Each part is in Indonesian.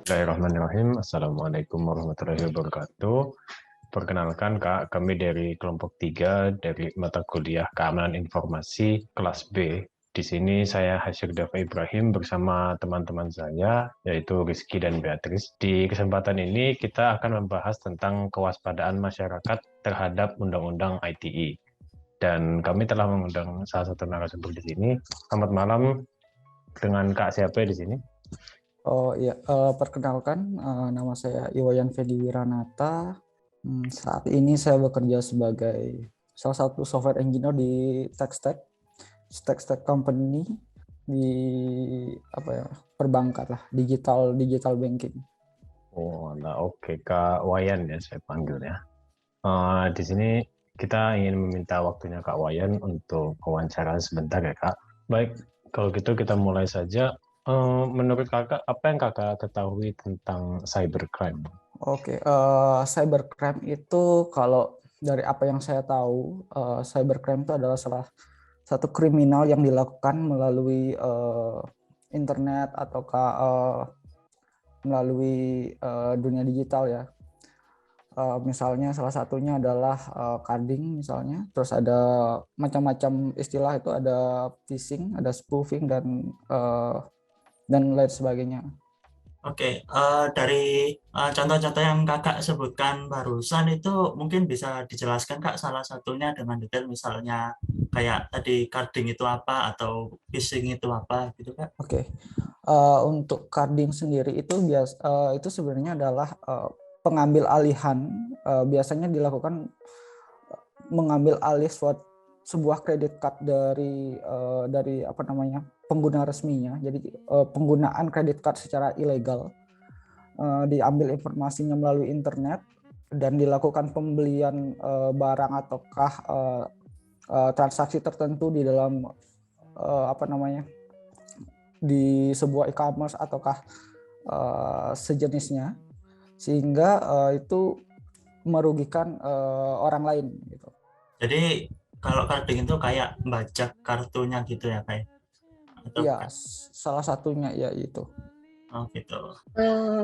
Bismillahirrahmanirrahim. Assalamualaikum warahmatullahi wabarakatuh. Perkenalkan Kak, kami dari kelompok 3 dari mata kuliah Keamanan Informasi kelas B. Di sini saya Hasyir Dafa Ibrahim bersama teman-teman saya, yaitu Rizky dan Beatrice. Di kesempatan ini kita akan membahas tentang kewaspadaan masyarakat terhadap Undang-Undang ITE. Dan kami telah mengundang salah satu narasumber di sini. Selamat malam dengan Kak siapa di sini? Oh iya, perkenalkan nama saya Iwayan Fedi Wiranata. Saat ini saya bekerja sebagai salah satu software engineer di TechStack Company di perbankan lah, digital banking. Oh, nah oke. Kak Wayan ya saya panggil ya. Di sini kita ingin meminta waktunya Kak Wayan untuk wawancara sebentar ya Kak. Baik, kalau gitu kita mulai saja. Menurut Kakak, apa yang Kakak ketahui tentang cybercrime? Oke, cybercrime itu kalau dari apa yang saya tahu, cybercrime itu adalah salah satu kriminal yang dilakukan melalui internet ataukah melalui dunia digital ya. Misalnya salah satunya adalah carding misalnya, terus ada macam-macam istilah itu, ada phishing, ada spoofing dan lain sebagainya. Oke, dari contoh-contoh yang kakak sebutkan barusan itu mungkin bisa dijelaskan kak salah satunya dengan detail, misalnya kayak tadi carding itu apa atau phishing itu apa gitu kak? Oke, untuk carding sendiri itu sebenarnya adalah pengambil alihan, biasanya dilakukan mengambil alih sebuah kredit card dari pengguna resminya. Jadi penggunaan kredit card secara ilegal, diambil informasinya melalui internet dan dilakukan pembelian barang ataukah transaksi tertentu di dalam di sebuah e-commerce ataukah sejenisnya, sehingga itu merugikan orang lain gitu. Jadi kalau carding itu kayak membajak kartunya gitu ya kayak? Iya, salah satunya ya itu. Oh gitu.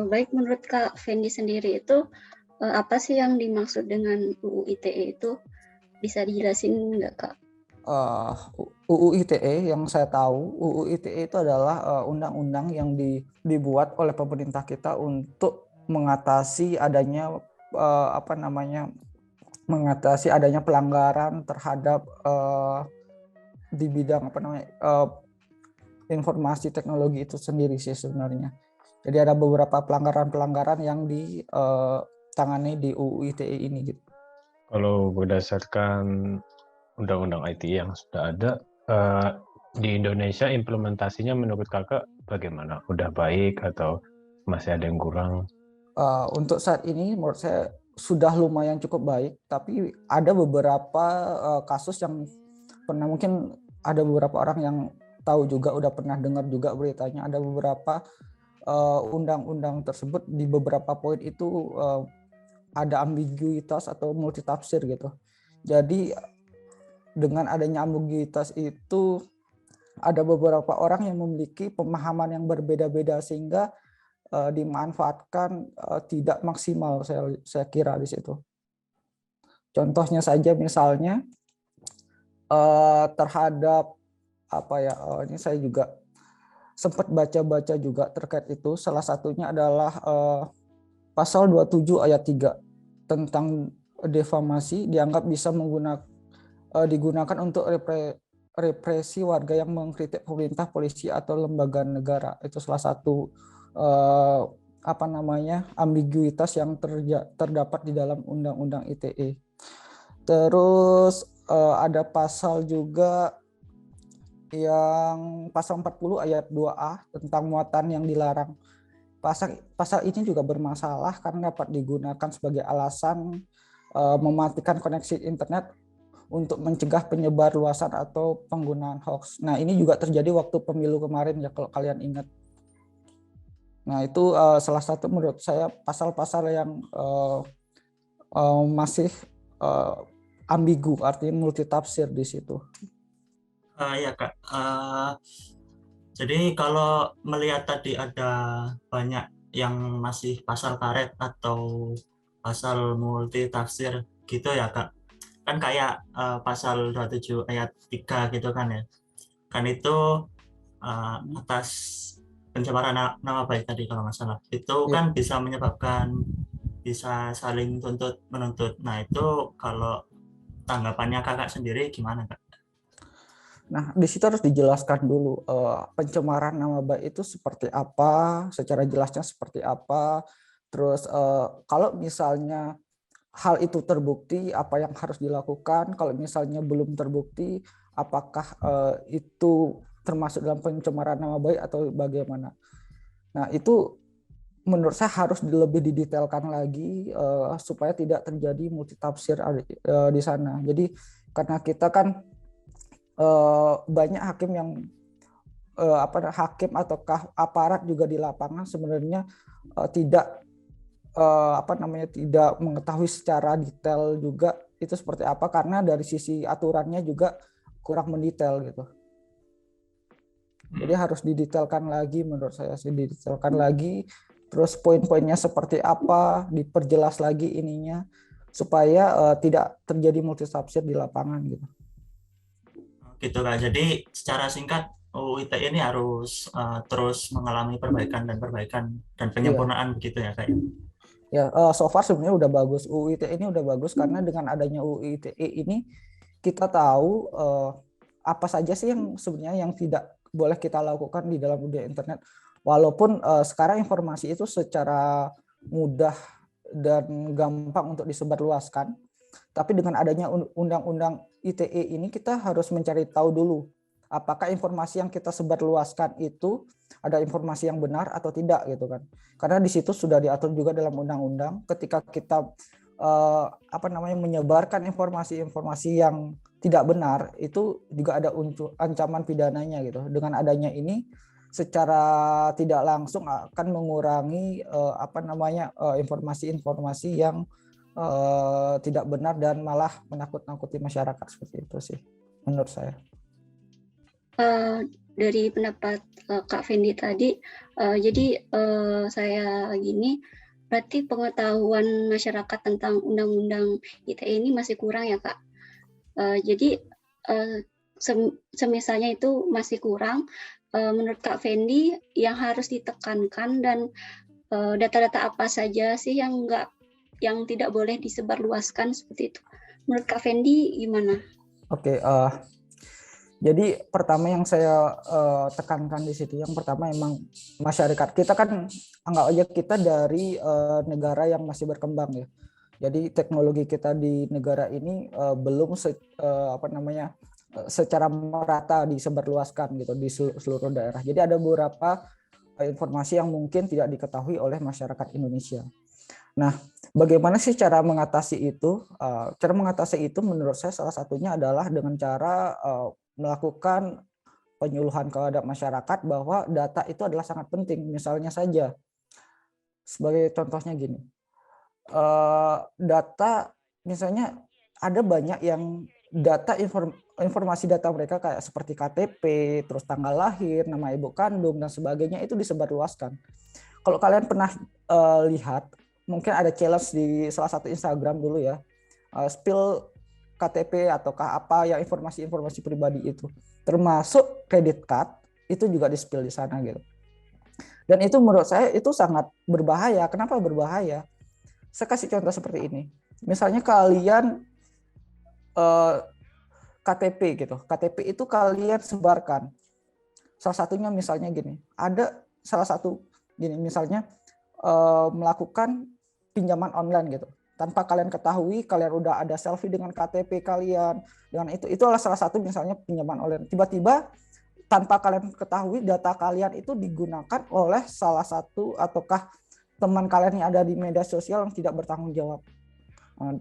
Baik, menurut Kak Fendi sendiri itu apa sih yang dimaksud dengan UU ITE itu? Bisa dijelasin nggak Kak? UU ITE yang saya tahu, UU ITE itu adalah undang-undang yang dibuat oleh pemerintah kita untuk mengatasi adanya mengatasi adanya pelanggaran terhadap di bidang informasi teknologi itu sendiri sih sebenarnya. Jadi ada beberapa pelanggaran-pelanggaran yang ditangani di UU ITE ini gitu. Kalau berdasarkan Undang-Undang ITE yang sudah ada, di Indonesia implementasinya menurut Kakak bagaimana? Udah baik atau masih ada yang kurang? Untuk saat ini menurut saya sudah lumayan cukup baik, tapi ada beberapa kasus yang mungkin ada beberapa orang yang tahu juga, udah pernah dengar juga beritanya, ada beberapa undang-undang tersebut di beberapa poin itu ada ambiguitas atau multitafsir gitu. Jadi dengan adanya ambiguitas itu ada beberapa orang yang memiliki pemahaman yang berbeda-beda sehingga dimanfaatkan tidak maksimal, saya kira di situ. Contohnya saja misalnya terhadap ini saya juga sempat baca-baca juga terkait itu. Salah satunya adalah pasal 27 ayat 3 tentang defamasi dianggap bisa digunakan untuk represi warga yang mengkritik pemerintah, polisi atau lembaga negara. Itu salah satu ambiguitas yang terdapat di dalam Undang-Undang ITE. Terus ada pasal juga yang pasal 40 ayat 2A tentang muatan yang dilarang. Pasal ini juga bermasalah karena dapat digunakan sebagai alasan mematikan koneksi internet untuk mencegah penyebar luasan atau penggunaan hoax. Nah, ini juga terjadi waktu pemilu kemarin ya, kalau kalian ingat. Nah, itu salah satu menurut saya pasal-pasal yang masih ambigu, artinya multitafsir di situ. Ya Kak, jadi kalau melihat tadi ada banyak yang masih pasal karet atau pasal multi tafsir gitu ya Kak. Kan kayak pasal 27 ayat 3 gitu kan ya. Kan itu atas pencemaran nama baik tadi kalau nggak salah. Itu Ya. kan bisa menyebabkan bisa saling tuntut menuntut. Nah, itu kalau tanggapannya Kakak sendiri gimana, Kak? Nah, di situ harus dijelaskan dulu pencemaran nama baik itu seperti apa, secara jelasnya seperti apa. Terus kalau misalnya hal itu terbukti, apa yang harus dilakukan? Kalau misalnya belum terbukti, apakah itu termasuk dalam pencemaran nama baik atau bagaimana? Nah, itu menurut saya harus lebih didetailkan lagi supaya tidak terjadi multitafsir di sana. Jadi karena kita kan banyak hakim yang hakim ataukah aparat juga di lapangan sebenarnya tidak tidak mengetahui secara detail juga itu seperti apa, karena dari sisi aturannya juga kurang mendetail gitu. Jadi harus didetailkan lagi, menurut saya sih didetailkan lagi, terus poin-poinnya seperti apa, diperjelas lagi ininya supaya tidak terjadi multitafsir di lapangan gitu. Gitu Kak. Jadi secara singkat UU ITE ini harus terus mengalami perbaikan dan penyempurnaan begitu ya Kak. Ya, so far sebenarnya udah bagus. UU ITE ini udah bagus karena dengan adanya UU ITE ini kita tahu apa saja sih yang sebenarnya yang tidak boleh kita lakukan di dalam dunia internet. Walaupun sekarang informasi itu secara mudah dan gampang untuk disebarluaskan, tapi dengan adanya undang-undang ITE ini kita harus mencari tahu dulu apakah informasi yang kita sebarluaskan itu ada informasi yang benar atau tidak gitu kan. Karena di situ sudah diatur juga dalam undang-undang ketika kita menyebarkan informasi-informasi yang tidak benar itu juga ada ancaman pidananya gitu. Dengan adanya ini secara tidak langsung akan mengurangi informasi-informasi yang tidak benar dan malah menakut-nakuti masyarakat, seperti itu sih menurut saya. Dari pendapat Kak Fendi tadi, jadi saya gini, berarti pengetahuan masyarakat tentang undang-undang ITE ini masih kurang ya Kak. Jadi semisalnya itu masih kurang, menurut Kak Fendi yang harus ditekankan dan data-data apa saja sih yang tidak boleh disebarluaskan seperti itu. Menurut Kak Fendi gimana? Oke, jadi pertama yang saya tekankan di situ, yang pertama emang masyarakat kita kan anggap aja kita dari negara yang masih berkembang ya. Jadi teknologi kita di negara ini belum secara merata disebarluaskan gitu di seluruh daerah. Jadi ada beberapa informasi yang mungkin tidak diketahui oleh masyarakat Indonesia. Nah, bagaimana sih cara mengatasi itu? Cara mengatasi itu menurut saya salah satunya adalah dengan cara melakukan penyuluhan kepada masyarakat bahwa data itu adalah sangat penting. Misalnya saja, sebagai contohnya gini, data misalnya ada banyak yang informasi data mereka kayak seperti KTP, terus tanggal lahir, nama ibu kandung dan sebagainya itu disebarluaskan. Kalau kalian pernah lihat, mungkin ada challenge di salah satu Instagram dulu ya, spill KTP ataukah apa yang informasi-informasi pribadi itu, termasuk kredit card itu juga di-spill di sana gitu. Dan itu menurut saya itu sangat berbahaya. Kenapa berbahaya? Saya kasih contoh seperti ini. Misalnya kalian KTP gitu, KTP itu kalian sebarkan. Salah satunya misalnya gini, ada salah satu gini misalnya melakukan pinjaman online gitu. Tanpa kalian ketahui, kalian udah ada selfie dengan KTP kalian, dengan itu adalah salah satu misalnya pinjaman online. Tiba-tiba tanpa kalian ketahui data kalian itu digunakan oleh salah satu ataukah teman kalian yang ada di media sosial yang tidak bertanggung jawab.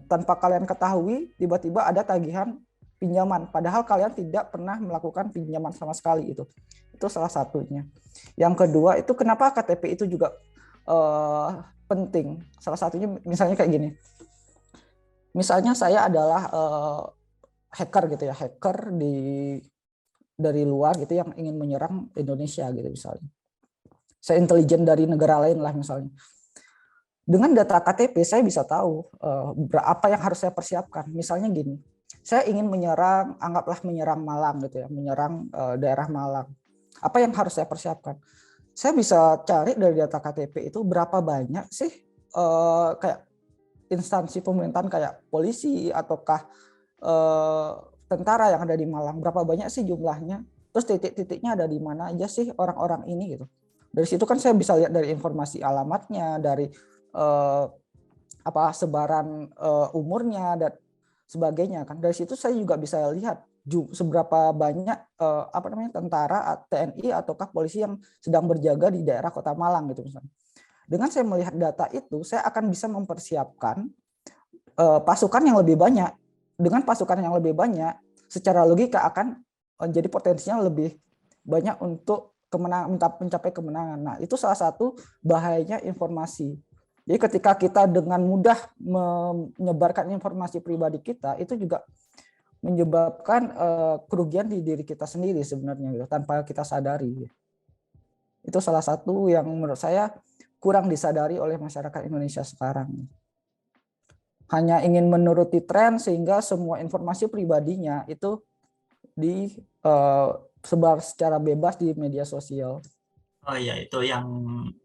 Tanpa kalian ketahui, tiba-tiba ada tagihan pinjaman, padahal kalian tidak pernah melakukan pinjaman sama sekali itu. Itu salah satunya. Yang kedua itu kenapa KTP itu juga penting. Salah satunya misalnya kayak gini. Misalnya saya adalah hacker gitu ya, hacker dari luar gitu yang ingin menyerang Indonesia gitu misalnya. saya intelijen dari negara lain lah misalnya. Dengan data KTP saya bisa tahu apa yang harus saya persiapkan. Misalnya gini, saya ingin menyerang, anggaplah menyerang Malang gitu ya, menyerang daerah Malang. Apa yang harus saya persiapkan? Saya bisa cari dari data KTP itu berapa banyak sih kayak instansi pemerintahan kayak polisi ataukah tentara yang ada di Malang, berapa banyak sih jumlahnya, terus titik-titiknya ada di mana aja sih orang-orang ini gitu. Dari situ kan saya bisa lihat dari informasi alamatnya, dari sebaran umurnya dan sebagainya kan. Dari situ saya juga bisa lihat seberapa banyak tentara, TNI ataukah polisi yang sedang berjaga di daerah Kota Malang gitu misalnya. Dengan saya melihat data itu, saya akan bisa mempersiapkan pasukan yang lebih banyak. Dengan pasukan yang lebih banyak, secara logika akan jadi potensinya lebih banyak untuk mencapai kemenangan. Nah, itu salah satu bahayanya informasi. Jadi ketika kita dengan mudah menyebarkan informasi pribadi kita, itu juga menyebabkan kerugian di diri kita sendiri sebenarnya gitu, tanpa kita sadari. Itu salah satu yang menurut saya kurang disadari oleh masyarakat Indonesia sekarang. Hanya ingin menuruti tren sehingga semua informasi pribadinya itu disebar secara bebas di media sosial. Oh iya, itu yang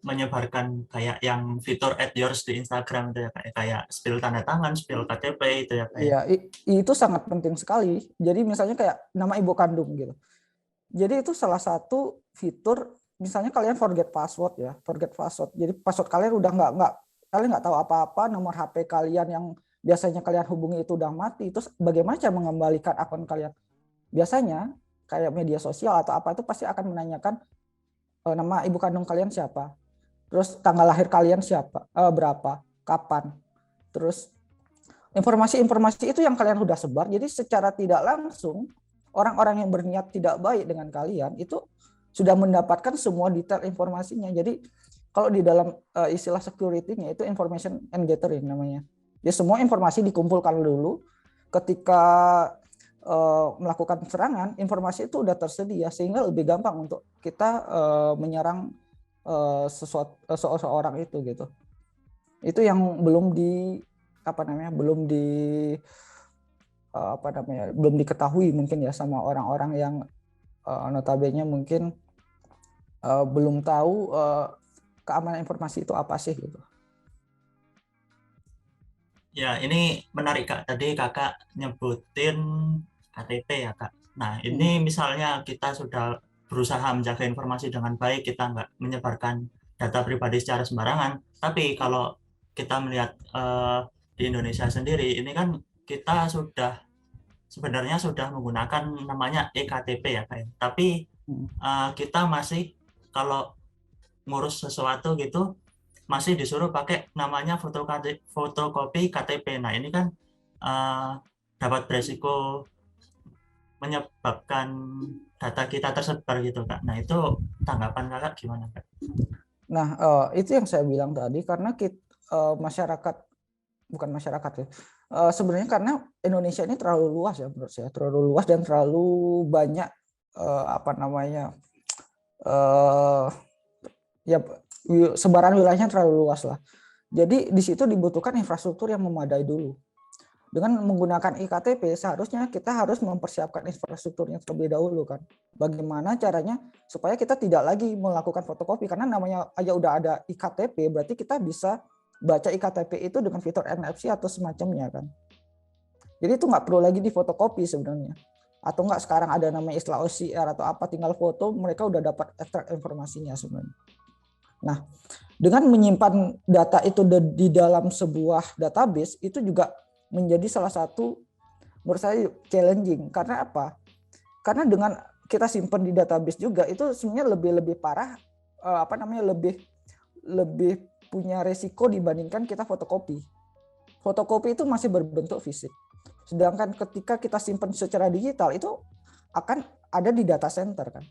menyebarkan kayak yang fitur add yours di Instagram itu ya, kayak spill tanda tangan, spill KTP itu ya kayak. Iya, itu sangat penting sekali. Jadi misalnya kayak nama ibu kandung gitu. Jadi itu salah satu fitur, misalnya kalian forget password ya, forget password. Jadi password kalian udah kalian nggak tahu apa-apa, nomor HP kalian yang biasanya kalian hubungi itu udah mati. Terus bagaimana cara mengembalikan akun kalian? Biasanya kayak media sosial atau apa itu pasti akan menanyakan nama ibu kandung kalian siapa, terus tanggal lahir kalian siapa, berapa, kapan, terus informasi-informasi itu yang kalian sudah sebar. Jadi secara tidak langsung orang-orang yang berniat tidak baik dengan kalian itu sudah mendapatkan semua detail informasinya. Jadi kalau di dalam istilah security-nya itu information and gathering namanya. Jadi semua informasi dikumpulkan dulu, ketika melakukan serangan, informasi itu udah tersedia sehingga lebih gampang untuk kita menyerang seseorang itu gitu. Itu yang belum belum diketahui mungkin ya sama orang-orang yang notabene mungkin belum tahu keamanan informasi itu apa sih gitu. Ya, ini menarik Kak. Tadi Kakak nyebutin KTP ya Kak. Nah, ini misalnya kita sudah berusaha menjaga informasi dengan baik, kita nggak menyebarkan data pribadi secara sembarangan. Tapi kalau kita melihat di Indonesia sendiri, ini kan kita sebenarnya sudah menggunakan namanya eKTP ya Kak. Tapi kita masih kalau ngurus sesuatu gitu masih disuruh pakai namanya fotokopi KTP. Nah, ini kan dapat beresiko menyebabkan data kita tersebar gitu Kak. Nah, itu tanggapan Kakak gimana Kak? Nah, itu yang saya bilang tadi, karena masyarakat ya. Sebenarnya karena Indonesia ini terlalu luas ya menurut saya, terlalu luas dan terlalu banyak sebaran wilayahnya terlalu luas lah. Jadi di situ dibutuhkan infrastruktur yang memadai dulu. Dengan menggunakan iktp seharusnya kita harus mempersiapkan infrastrukturnya terlebih dahulu kan. Bagaimana caranya supaya kita tidak lagi melakukan fotokopi, karena namanya aja udah ada iktp, berarti kita bisa baca iktp itu dengan fitur NFC atau semacamnya kan. Jadi itu nggak perlu lagi difotokopi sebenarnya. Atau nggak sekarang ada namanya istilah OCR atau apa, tinggal foto mereka udah dapat ekstrak informasinya sebenarnya. Nah, dengan menyimpan data itu di dalam sebuah database itu juga menjadi salah satu menurut saya challenging. Karena apa? Karena dengan kita simpan di database juga itu sebenarnya lebih parah, lebih punya resiko dibandingkan kita fotokopi. Fotokopi itu masih berbentuk fisik. Sedangkan ketika kita simpan secara digital itu akan ada di data center kan.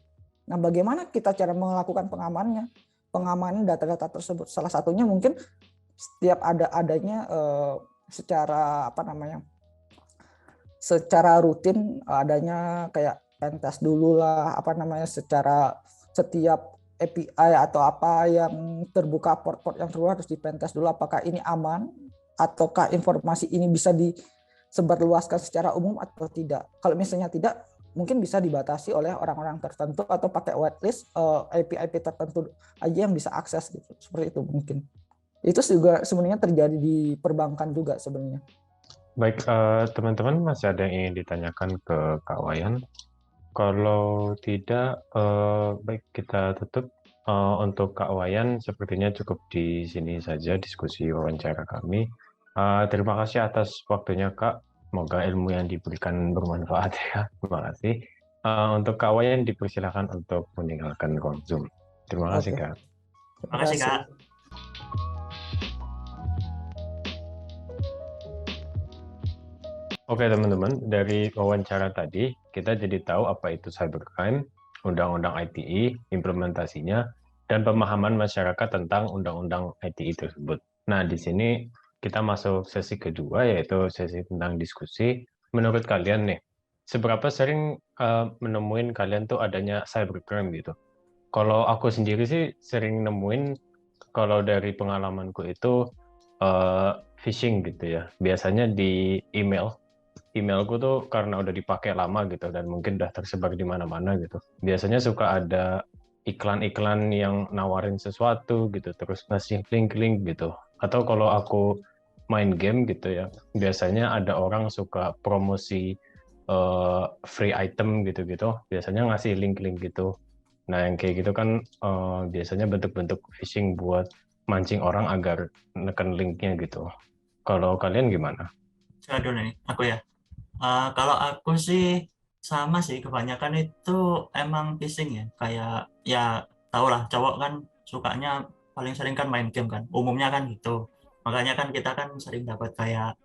Nah, bagaimana kita cara melakukan pengamanan data-data tersebut? Salah satunya mungkin setiap adanya secara rutin adanya kayak pentest dulu lah, secara setiap API atau apa yang terbuka, port-port yang terbuka harus di-pentest dulu apakah ini aman ataukah informasi ini bisa disebarluaskan secara umum atau tidak. Kalau misalnya tidak, mungkin bisa dibatasi oleh orang-orang tertentu atau pakai whitelist IP-IP tertentu aja yang bisa akses gitu. Seperti itu mungkin. Itu juga sebenarnya terjadi di perbankan juga sebenarnya. Baik, teman-teman masih ada yang ingin ditanyakan ke Kak Wayan? Kalau tidak, baik kita tutup. Untuk Kak Wayan, sepertinya cukup di sini saja diskusi wawancara kami. Terima kasih atas waktunya, Kak. Semoga ilmu yang diberikan bermanfaat ya. Terima kasih. Untuk Kak Wayan, dipersilakan untuk meninggalkan ruang Zoom. Terima kasih, Oke. Kak. Terima Makasih, kasih. Kak. Oke teman-teman, dari wawancara tadi kita jadi tahu apa itu cybercrime, undang-undang ITE, implementasinya, dan pemahaman masyarakat tentang undang-undang ITE tersebut. Nah, di sini kita masuk sesi kedua, yaitu sesi tentang diskusi. Menurut kalian nih, seberapa sering menemuin kalian tuh adanya cybercrime gitu? Kalau aku sendiri sih sering nemuin, kalau dari pengalamanku itu phishing gitu ya. Biasanya di emailku tuh karena udah dipakai lama gitu dan mungkin udah tersebar di mana-mana gitu. Biasanya suka ada iklan-iklan yang nawarin sesuatu gitu, terus ngasih link-link gitu. Atau kalau aku main game gitu ya, biasanya ada orang suka promosi free item gitu-gitu. Biasanya ngasih link-link gitu. Nah, yang kayak gitu kan biasanya bentuk-bentuk phishing buat mancing orang agar neken linknya gitu. Kalau kalian gimana? Saya dulu nih, aku ya. Kalau aku sih sama sih, kebanyakan itu emang phishing ya. Kayak ya tau lah, cowok kan sukanya paling sering kan main game kan. Umumnya kan gitu. Makanya kan kita kan sering dapat kayak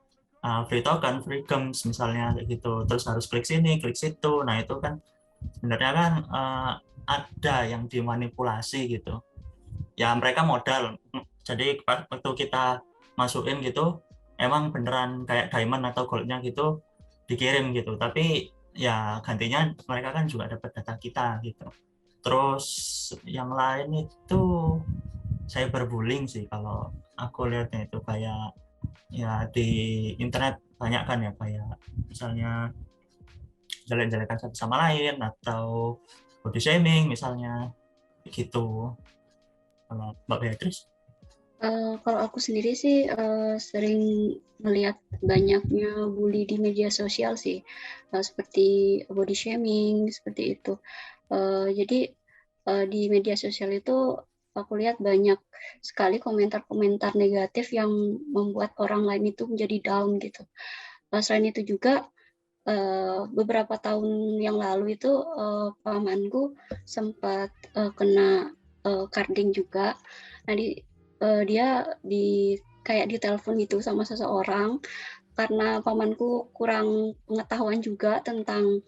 free token, free games misalnya kayak gitu. Terus harus klik sini, klik situ. Nah itu kan sebenarnya kan ada yang dimanipulasi gitu. Ya mereka modal. Jadi waktu kita masukin gitu, emang beneran kayak diamond atau goldnya gitu dikirim gitu. Tapi ya gantinya mereka kan juga dapat data kita gitu. Terus yang lain itu cyberbullying sih kalau aku lihatnya itu kayak ya di internet banyak kan ya kayak misalnya jelek-jelekan satu sama lain atau body shaming misalnya gitu. Kalau Mbak Beatrice? Kalau aku sendiri sih sering melihat banyaknya bully di media sosial sih, seperti body shaming seperti itu. Jadi di media sosial itu aku lihat banyak sekali komentar-komentar negatif yang membuat orang lain itu menjadi down gitu. Selain itu juga beberapa tahun yang lalu itu pamanku sempat kena carding juga. Nah, dia kayak ditelepon gitu sama seseorang karena pamanku kurang pengetahuan juga tentang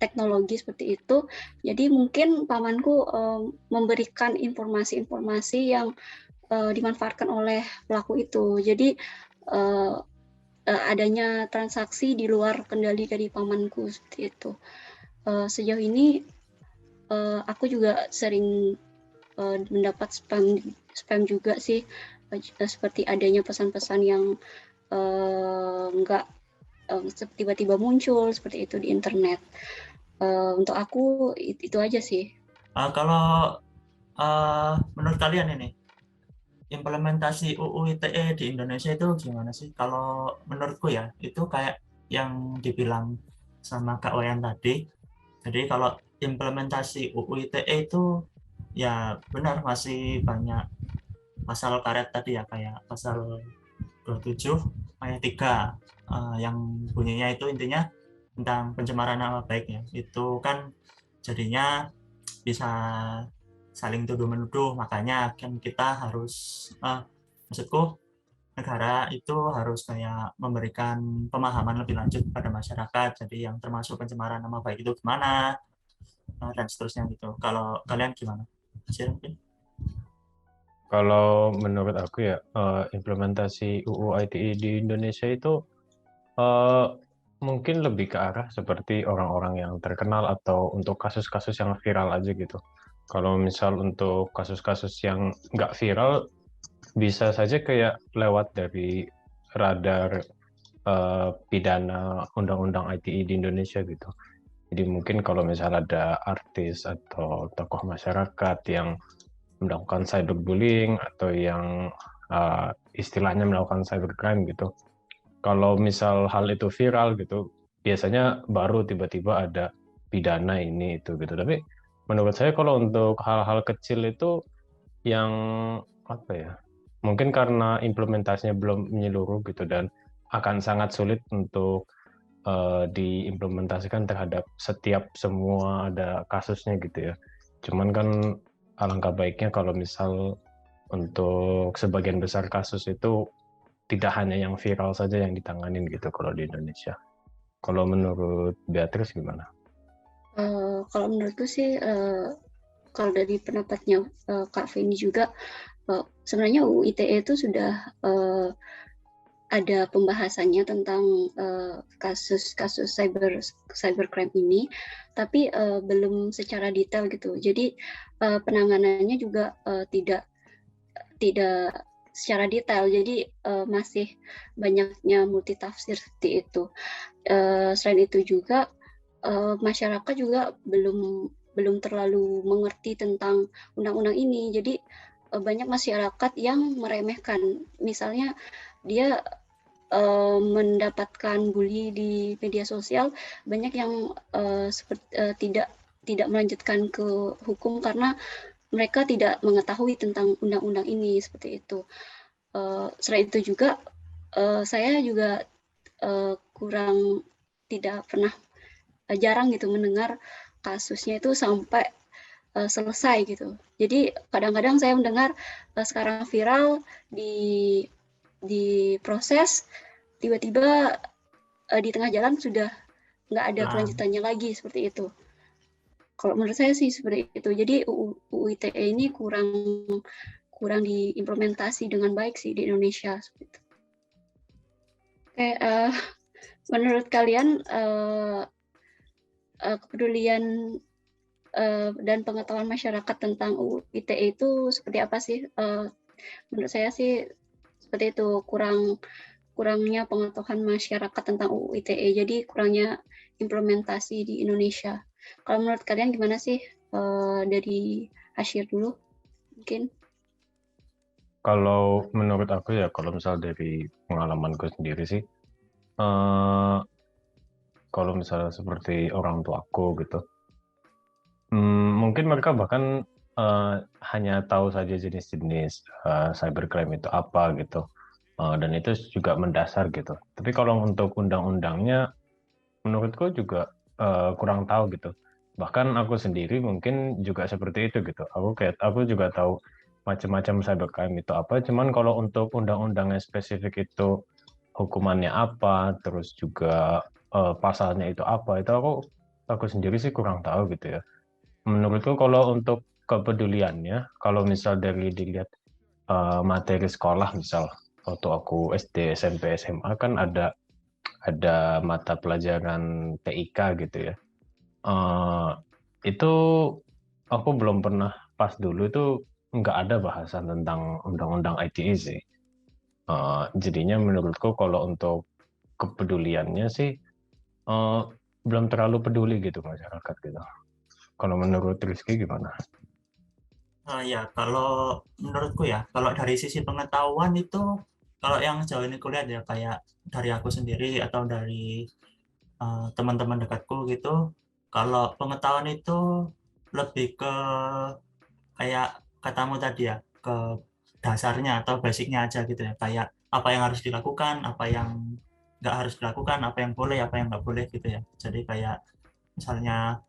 teknologi seperti itu. Jadi mungkin pamanku memberikan informasi-informasi yang dimanfaatkan oleh pelaku itu. Jadi adanya transaksi di luar kendali dari pamanku seperti itu. Sejauh ini aku juga sering mendapat spam juga sih, seperti adanya pesan-pesan yang nggak tiba-tiba muncul seperti itu di internet. Untuk aku itu aja sih. Kalau menurut kalian ini implementasi UU ITE di Indonesia itu gimana sih? Kalau menurutku ya itu kayak yang dibilang sama Kak Wayan tadi. Jadi kalau implementasi UU ITE itu ya benar masih banyak pasal karet tadi ya kayak pasal 27 ayat 3 yang bunyinya itu intinya tentang pencemaran nama baik ya. Itu kan jadinya bisa saling tuduh menuduh, makanya kan kita harus maksudku negara itu harus kayak memberikan pemahaman lebih lanjut kepada masyarakat, jadi yang termasuk pencemaran nama baik itu gimana dan seterusnya gitu. Kalau kalian gimana? Share mungkin. Kalau menurut aku ya, implementasi UU ITE di Indonesia itu mungkin lebih ke arah seperti orang-orang yang terkenal atau untuk kasus-kasus yang viral aja gitu. Kalau misal untuk kasus-kasus yang nggak viral, bisa saja kayak lewat dari radar pidana undang-undang ITE di Indonesia gitu. Jadi mungkin kalau misal ada artis atau tokoh masyarakat yang melakukan cyberbullying atau yang istilahnya melakukan cybercrime gitu. Kalau misal hal itu viral gitu, biasanya baru tiba-tiba ada pidana ini itu gitu. Tapi menurut saya kalau untuk hal-hal kecil itu yang apa ya? Mungkin karena implementasinya belum menyeluruh gitu dan akan sangat sulit untuk diimplementasikan terhadap setiap semua ada kasusnya gitu ya. Cuman kan alangkah baiknya kalau misal untuk sebagian besar kasus itu tidak hanya yang viral saja yang ditanganin gitu kalau di Indonesia. Kalau menurut Beatrice gimana? Kalau menurutku sih, kalau dari pendapatnya Kak Feni juga, sebenarnya UU ITE itu sudah ada pembahasannya tentang kasus-kasus cybercrime ini, tapi belum secara detail gitu. Jadi penanganannya juga tidak secara detail. Jadi masih banyaknya multitafsir seperti itu. Selain itu juga masyarakat juga belum terlalu mengerti tentang undang-undang ini. Jadi banyak masyarakat yang meremehkan. Misalnya dia mendapatkan bully di media sosial, banyak yang tidak melanjutkan ke hukum karena mereka tidak mengetahui tentang undang-undang ini seperti itu. Selain itu juga saya juga jarang gitu mendengar kasusnya itu sampai selesai gitu. Jadi kadang-kadang saya mendengar sekarang viral di proses, tiba-tiba di tengah jalan sudah nggak ada kelanjutannya lagi seperti itu. Kalau menurut saya sih seperti itu. Jadi UU ITE ini kurang diimplementasi dengan baik sih di Indonesia seperti itu. Oke, menurut kalian kepedulian dan pengetahuan masyarakat tentang UU ITE itu seperti apa sih? Menurut saya sih seperti itu, kurangnya pengetahuan masyarakat tentang UU ITE, jadi kurangnya implementasi di Indonesia. Kalau menurut kalian gimana sih? Dari Asyir dulu mungkin. Kalau menurut aku ya, kalau misal dari pengalamanku sendiri sih, kalau misalnya seperti orang tuaku gitu, mungkin mereka bahkan hanya tahu saja jenis-jenis cybercrime itu apa gitu, dan itu juga mendasar gitu. Tapi kalau untuk undang-undangnya, menurutku juga kurang tahu gitu. Bahkan aku sendiri mungkin juga seperti itu gitu. Aku juga tahu macam-macam cybercrime itu apa. Cuman kalau untuk undang-undangnya spesifik itu hukumannya apa, terus juga pasalnya itu apa, itu aku sendiri sih kurang tahu gitu ya. Menurutku kalau untuk kepeduliannya, kalau misal dari dilihat materi sekolah misal, waktu aku SD, SMP, SMA kan ada mata pelajaran TIK gitu ya. Itu aku belum pernah, pas dulu itu nggak ada bahasan tentang undang-undang ITE sih. Jadinya menurutku kalau untuk kepeduliannya sih belum terlalu peduli gitu masyarakat gitu. Kalau menurut Rizky gimana? Ya, kalau menurutku ya, kalau dari sisi pengetahuan itu, kalau yang sejauh ini kulihat ya, kayak dari aku sendiri atau dari teman-teman dekatku gitu, kalau pengetahuan itu lebih ke kayak katamu tadi ya, ke dasarnya atau basicnya aja gitu ya, kayak apa yang harus dilakukan, apa yang nggak harus dilakukan, apa yang boleh, apa yang nggak boleh gitu ya. Jadi kayak misalnya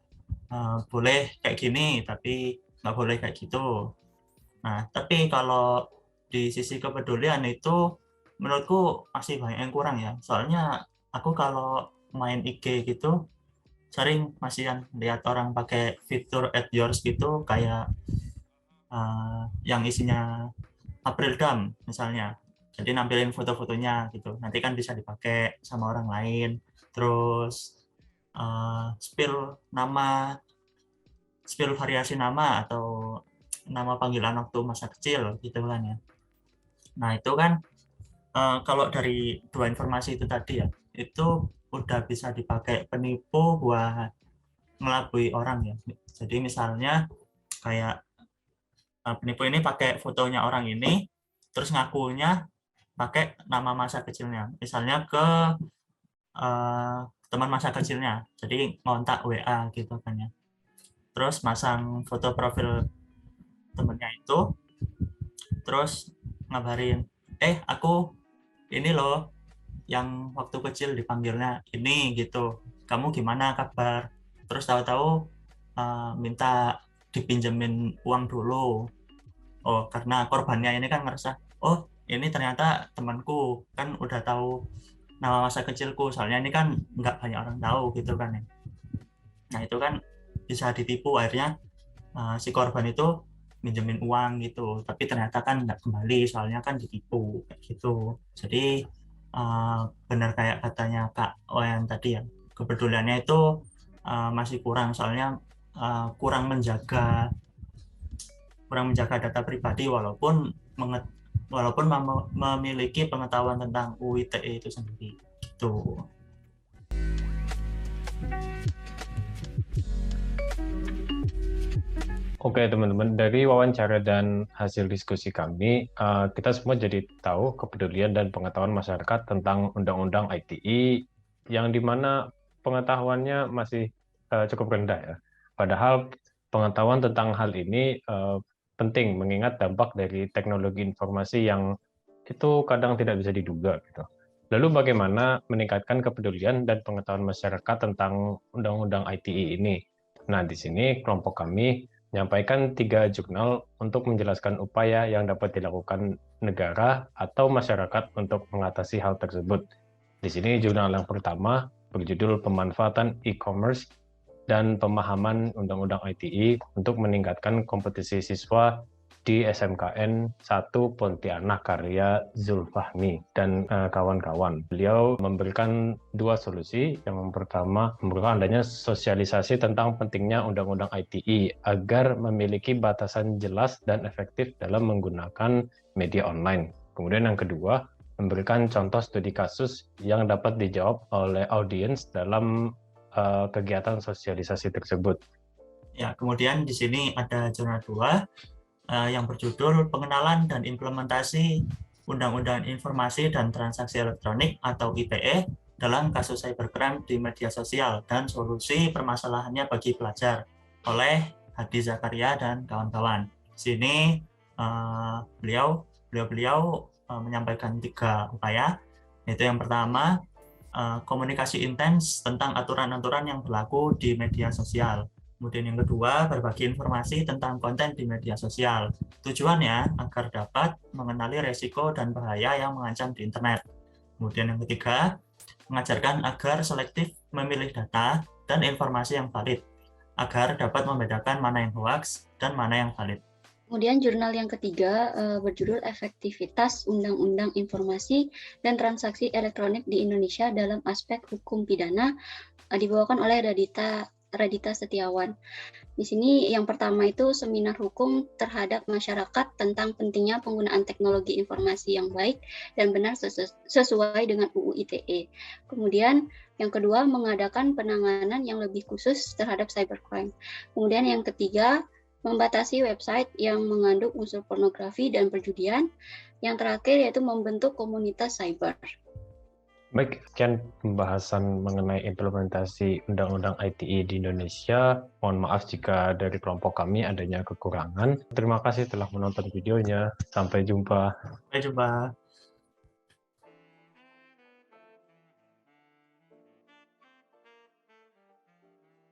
boleh kayak gini, tapi nggak boleh kayak gitu. Nah, tapi kalau di sisi kepedulian itu menurutku masih banyak yang kurang ya. Soalnya aku kalau main IG gitu sering masih kan lihat orang pakai fitur add yours gitu, kayak yang isinya April Gum misalnya. Jadi nampilin foto-fotonya gitu. Nanti kan bisa dipakai sama orang lain. terus spill variasi nama atau nama panggilan waktu masa kecil gitu kan ya. Nah itu kan kalau dari dua informasi itu tadi ya, itu udah bisa dipakai penipu buat ngelabui orang ya. Jadi misalnya kayak penipu ini pakai fotonya orang ini, terus ngakunya pakai nama masa kecilnya. Misalnya ke teman masa kecilnya, jadi ngontak WA gitu kan ya. Terus masang foto profil temennya itu, terus ngabarin, aku ini loh yang waktu kecil dipanggilnya ini gitu, kamu gimana kabar? Terus tahu-tahu minta dipinjemin uang dulu. Oh, karena korbannya ini kan ngerasa, oh ini ternyata temanku, kan udah tahu nama masa kecilku, soalnya ini kan nggak banyak orang tahu gitu kan ya. Nah itu kan bisa ditipu, akhirnya si korban itu minjemin uang gitu, tapi ternyata kan nggak kembali, soalnya kan ditipu kayak gitu. Jadi benar kayak katanya Kak Oyan tadi ya, kepeduliannya itu masih kurang, soalnya kurang menjaga data pribadi walaupun memiliki pengetahuan tentang UU ITE itu sendiri gitu. Oke teman-teman, dari wawancara dan hasil diskusi kami, kita semua jadi tahu kepedulian dan pengetahuan masyarakat tentang Undang-Undang ITE yang dimana pengetahuannya masih cukup rendah ya. Padahal pengetahuan tentang hal ini penting mengingat dampak dari teknologi informasi yang itu kadang tidak bisa diduga gitu. Lalu bagaimana meningkatkan kepedulian dan pengetahuan masyarakat tentang Undang-Undang ITE ini? Nah, di sini kelompok kami menyampaikan 3 jurnal untuk menjelaskan upaya yang dapat dilakukan negara atau masyarakat untuk mengatasi hal tersebut. Di sini jurnal yang pertama berjudul Pemanfaatan E-commerce dan Pemahaman Undang-Undang ITE untuk meningkatkan kompetisi siswa di SMKN 1 Pontianak karya Zulfahmi dan kawan-kawan. Beliau memberikan 2 solusi. Yang pertama, memberikan adanya sosialisasi tentang pentingnya Undang-Undang ITE agar memiliki batasan jelas dan efektif dalam menggunakan media online. Kemudian yang kedua, memberikan contoh studi kasus yang dapat dijawab oleh audiens dalam kegiatan sosialisasi tersebut. Ya, kemudian di sini ada jurnal 2 yang berjudul Pengenalan dan Implementasi Undang-Undang Informasi dan Transaksi Elektronik atau ITE dalam kasus cybercrime di media sosial dan solusi permasalahannya bagi pelajar oleh Hadi Zakaria dan kawan-kawan. Di sini beliau menyampaikan 3 upaya, yaitu yang pertama komunikasi intens tentang aturan-aturan yang berlaku di media sosial. Kemudian yang kedua, berbagi informasi tentang konten di media sosial. Tujuannya agar dapat mengenali resiko dan bahaya yang mengancam di internet. Kemudian yang ketiga, mengajarkan agar selektif memilih data dan informasi yang valid, agar dapat membedakan mana yang hoax dan mana yang valid. Kemudian jurnal yang ketiga berjudul Efektivitas Undang-Undang Informasi dan Transaksi Elektronik di Indonesia dalam Aspek Hukum Pidana, dibawakan oleh Radita Setiawan. Di sini yang pertama itu seminar hukum terhadap masyarakat tentang pentingnya penggunaan teknologi informasi yang baik dan benar sesuai dengan UU ITE. Kemudian yang kedua, mengadakan penanganan yang lebih khusus terhadap cybercrime. Kemudian yang ketiga, membatasi website yang mengandung unsur pornografi dan perjudian. Yang terakhir yaitu membentuk komunitas cyber. Baik, sekian pembahasan mengenai implementasi Undang-Undang ITE di Indonesia. Mohon maaf jika dari kelompok kami adanya kekurangan. Terima kasih telah menonton videonya. Sampai jumpa. Sampai jumpa.